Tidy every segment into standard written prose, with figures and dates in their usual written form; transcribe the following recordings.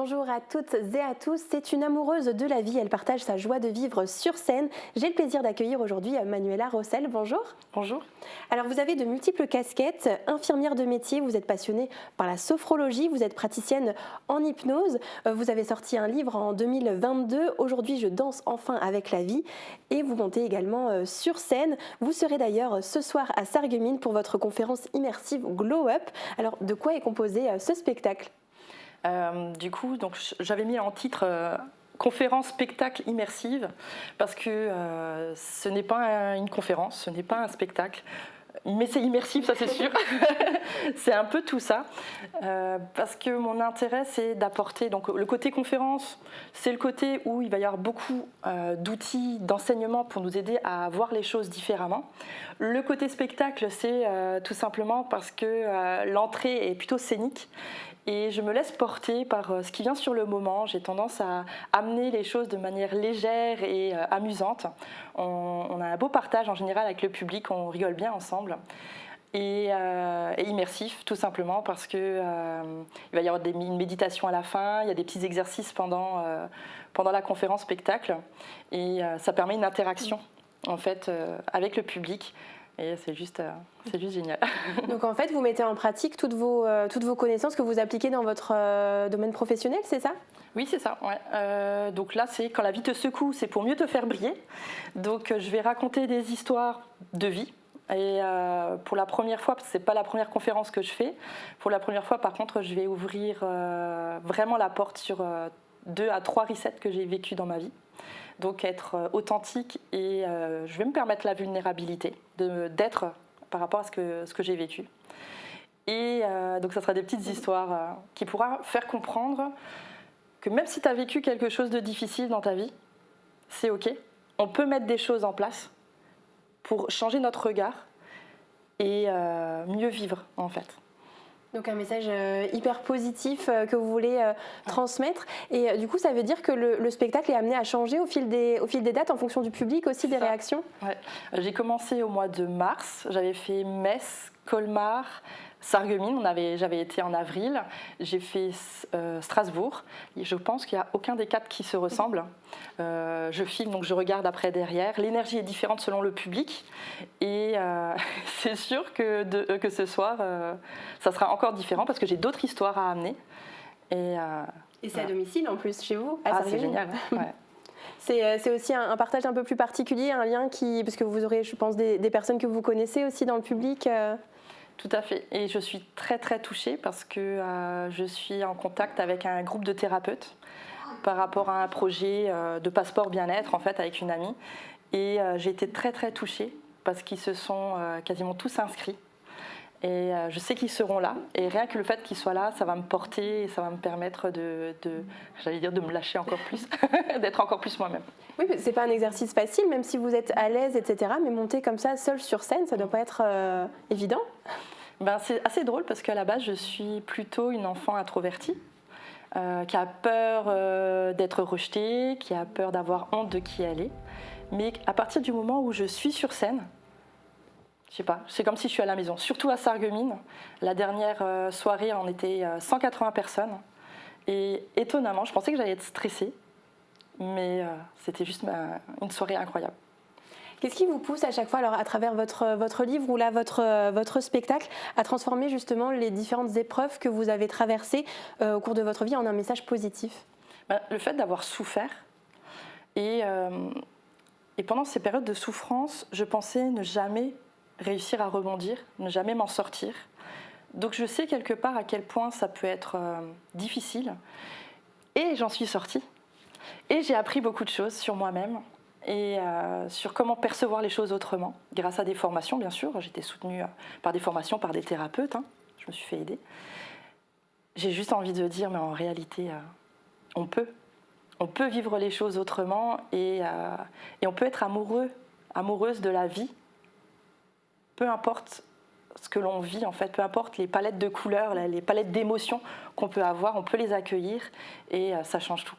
Bonjour à toutes et à tous, c'est une amoureuse de la vie, elle partage sa joie de vivre sur scène. J'ai le plaisir d'accueillir aujourd'hui Manuela Rossel, bonjour. Bonjour. Alors vous avez de multiples casquettes, infirmière de métier, vous êtes passionnée par la sophrologie, vous êtes praticienne en hypnose, vous avez sorti un livre en 2022, Aujourd'hui je danse enfin avec la vie, et vous montez également sur scène. Vous serez d'ailleurs ce soir à Sarreguemines pour votre conférence immersive Glow Up. Alors de quoi est composé ce spectacle ? Donc, j'avais mis en titre conférence spectacle immersive parce que ce n'est pas une conférence, ce n'est pas un spectacle, mais c'est immersif, ça c'est sûr. C'est un peu tout ça parce que mon intérêt c'est d'apporter, donc le côté conférence, c'est le côté où il va y avoir beaucoup d'outils d'enseignement pour nous aider à voir les choses différemment. Le côté spectacle, c'est tout simplement parce que l'entrée est plutôt scénique. Et je me laisse porter par ce qui vient sur le moment. J'ai tendance à amener les choses de manière légère et amusante. On a un beau partage en général avec le public, on rigole bien ensemble. Et immersif, tout simplement, parce qu'il va y avoir une méditation à la fin, il y a des petits exercices pendant la conférence spectacle. Et ça permet une interaction, en fait, avec le public. Et c'est juste génial. Donc en fait, vous mettez en pratique toutes vos connaissances que vous appliquez dans votre domaine professionnel, c'est ça ? Oui, c'est ça. Ouais. Donc là, c'est quand la vie te secoue, c'est pour mieux te faire briller. Donc je vais raconter des histoires de vie. Et pour la première fois, parce que ce n'est pas la première conférence que je fais, pour la première fois, par contre, je vais ouvrir vraiment la porte sur 2 à 3 resets que j'ai vécu dans ma vie. Donc être authentique et je vais me permettre la vulnérabilité d'être par rapport à ce que j'ai vécu. Et donc ça sera des petites histoires qui pourra faire comprendre que même si tu as vécu quelque chose de difficile dans ta vie, c'est OK. On peut mettre des choses en place pour changer notre regard et mieux vivre en fait. Donc un message hyper positif que vous voulez transmettre. Et du coup, ça veut dire que le spectacle est amené à changer au fil des dates en fonction du public, aussi des réactions ? Ouais. J'ai commencé au mois de mars. J'avais fait Metz, Colmar, Sarreguemines. J'avais été en avril. J'ai fait Strasbourg. Et je pense qu'il n'y a aucun des 4 qui se ressemble. Je filme, donc je regarde après derrière. L'énergie est différente selon le public. Et c'est sûr que ce soir, ça sera encore différent parce que j'ai d'autres histoires à amener. Et c'est voilà. À domicile en plus, chez vous, à c'est génial. Ouais. C'est aussi un partage un peu plus particulier, un lien parce que vous aurez, je pense, des personnes que vous connaissez aussi dans le public. Tout à fait. Et je suis très très touchée parce que je suis en contact avec un groupe de thérapeutes par rapport à un projet de passeport bien-être en fait avec une amie. Et j'ai été très très touchée parce qu'ils se sont quasiment tous inscrits. Et je sais qu'ils seront là. Et rien que le fait qu'ils soient là, ça va me porter et ça va me permettre de me lâcher encore plus, d'être encore plus moi-même. Oui, c'est pas un exercice facile, même si vous êtes à l'aise, etc. Mais monter comme ça, seul sur scène, ça doit pas être évident. C'est assez drôle parce qu'à la base, je suis plutôt une enfant introvertie. Qui a peur d'être rejetée, qui a peur d'avoir honte de qui elle est. Mais à partir du moment où je suis sur scène, je sais pas, c'est comme si je suis à la maison. Surtout à Sarreguemines, la dernière soirée, on était 180 personnes. Et étonnamment, je pensais que j'allais être stressée, mais c'était juste une soirée incroyable. Qu'est-ce qui vous pousse à chaque fois, alors, à travers votre livre ou là, votre spectacle, à transformer justement les différentes épreuves que vous avez traversées au cours de votre vie en un message positif ? Le fait d'avoir souffert et pendant ces périodes de souffrance, je pensais ne jamais réussir à rebondir, ne jamais m'en sortir. Donc je sais quelque part à quel point ça peut être difficile et j'en suis sortie. Et j'ai appris beaucoup de choses sur moi-même. Et sur comment percevoir les choses autrement, grâce à des formations bien sûr. J'étais soutenue par des formations, par des thérapeutes, je me suis fait aider. J'ai juste envie de dire, mais en réalité, on peut vivre les choses autrement et on peut être amoureuse de la vie, peu importe ce que l'on vit en fait, peu importe les palettes de couleurs, les palettes d'émotions qu'on peut avoir, on peut les accueillir et ça change tout.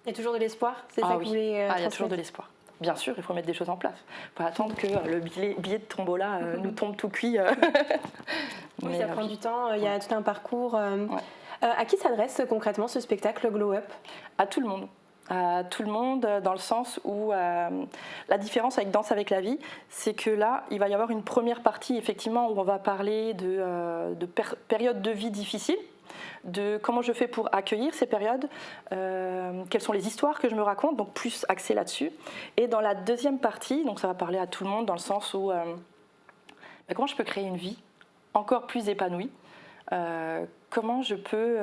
Il y a toujours de l'espoir, c'est ça que vous voulez transmettre ? Il y a toujours de l'espoir. Bien sûr, il faut mettre des choses en place. Il ne faut pas attendre que le billet de tombola nous tombe tout cuit. Oui, ça prend du temps, il y a tout un parcours. Ouais. À qui s'adresse concrètement ce spectacle Glow Up? À tout le monde. À tout le monde, dans le sens où la différence avec Danse avec la vie, c'est que là, il va y avoir une première partie, effectivement, où on va parler de périodes de vie difficiles, de comment je fais pour accueillir ces périodes, quelles sont les histoires que je me raconte, donc plus axé là-dessus. Et dans la deuxième partie, donc ça va parler à tout le monde, dans le sens où comment je peux créer une vie encore plus épanouie. Comment je peux,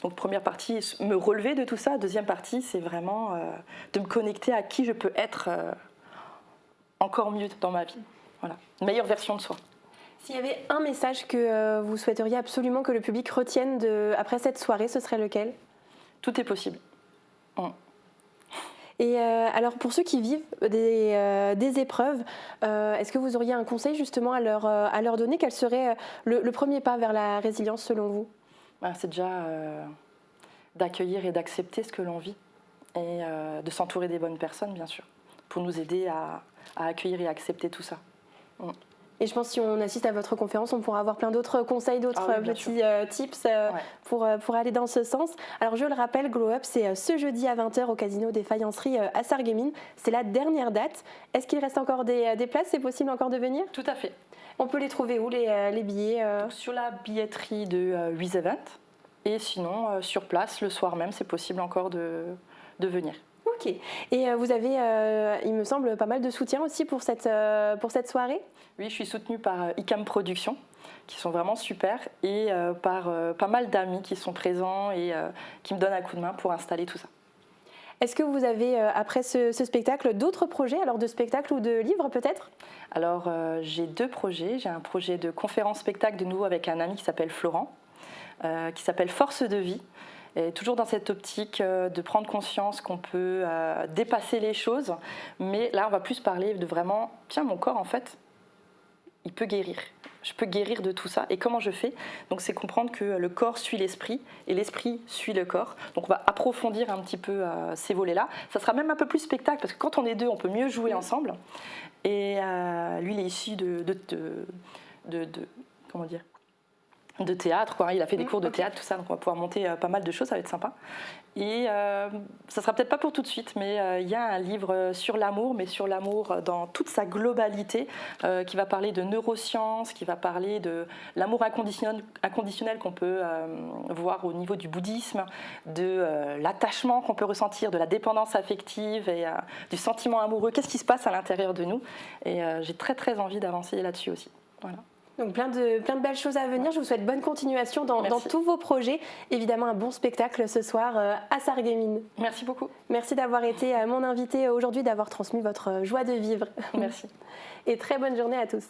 donc première partie, me relever de tout ça. Deuxième partie, c'est vraiment de me connecter à qui je peux être encore mieux dans ma vie. Voilà, une meilleure version de soi. S'il y avait un message que vous souhaiteriez absolument que le public retienne après cette soirée, ce serait lequel? Tout est possible. Et alors pour ceux qui vivent des épreuves, est-ce que vous auriez un conseil justement à leur donner? Quel serait le premier pas vers la résilience selon vous? C'est déjà d'accueillir et d'accepter ce que l'on vit et de s'entourer des bonnes personnes, bien sûr, pour nous aider à accueillir et accepter tout ça. Et je pense que si on assiste à votre conférence, on pourra avoir plein d'autres conseils, d'autres petits tips pour aller dans ce sens. Alors je le rappelle, Glow Up, c'est ce jeudi à 20h au Casino des Faïenceries à Sarreguemines. C'est la dernière date. Est-ce qu'il reste encore des places? C'est possible encore de venir? Tout à fait. On peut les trouver où, les billets? Sur la billetterie de Wiz Event. Et sinon, sur place, le soir même, c'est possible encore de venir. Ok. Et vous avez, il me semble, pas mal de soutien aussi pour cette soirée? Oui, je suis soutenue par ICAM Productions, qui sont vraiment super, et par pas mal d'amis qui sont présents et qui me donnent un coup de main pour installer tout ça. Est-ce que vous avez, après ce spectacle, d'autres projets, alors de spectacles ou de livres peut-être? Alors, j'ai 2 projets. J'ai un projet de conférence-spectacle de nouveau avec un ami qui s'appelle Florent, qui s'appelle Force de vie. Et toujours dans cette optique de prendre conscience qu'on peut dépasser les choses. Mais là, on va plus parler de vraiment, tiens, mon corps, en fait, il peut guérir. Je peux guérir de tout ça. Et comment je fais? Donc, c'est comprendre que le corps suit l'esprit et l'esprit suit le corps. Donc, on va approfondir un petit peu ces volets-là. Ça sera même un peu plus spectacle parce que quand on est 2, on peut mieux jouer ensemble. Et lui, il est issu comment dire, de théâtre, quoi. Il a fait des cours de théâtre, tout ça, donc on va pouvoir monter pas mal de choses, ça va être sympa. Et ça sera peut-être pas pour tout de suite, mais il y a un livre sur l'amour, mais sur l'amour dans toute sa globalité, qui va parler de neurosciences, qui va parler de l'amour inconditionnel qu'on peut voir au niveau du bouddhisme, de l'attachement qu'on peut ressentir, de la dépendance affective et du sentiment amoureux. Qu'est-ce qui se passe à l'intérieur de nous? Et j'ai très très envie d'avancer là-dessus aussi. Voilà. Donc plein de belles choses à venir. Je vous souhaite bonne continuation dans tous vos projets. Évidemment, un bon spectacle ce soir à Sarreguemines. Merci beaucoup. Merci d'avoir été mon invité aujourd'hui, d'avoir transmis votre joie de vivre. Merci. Et très bonne journée à tous.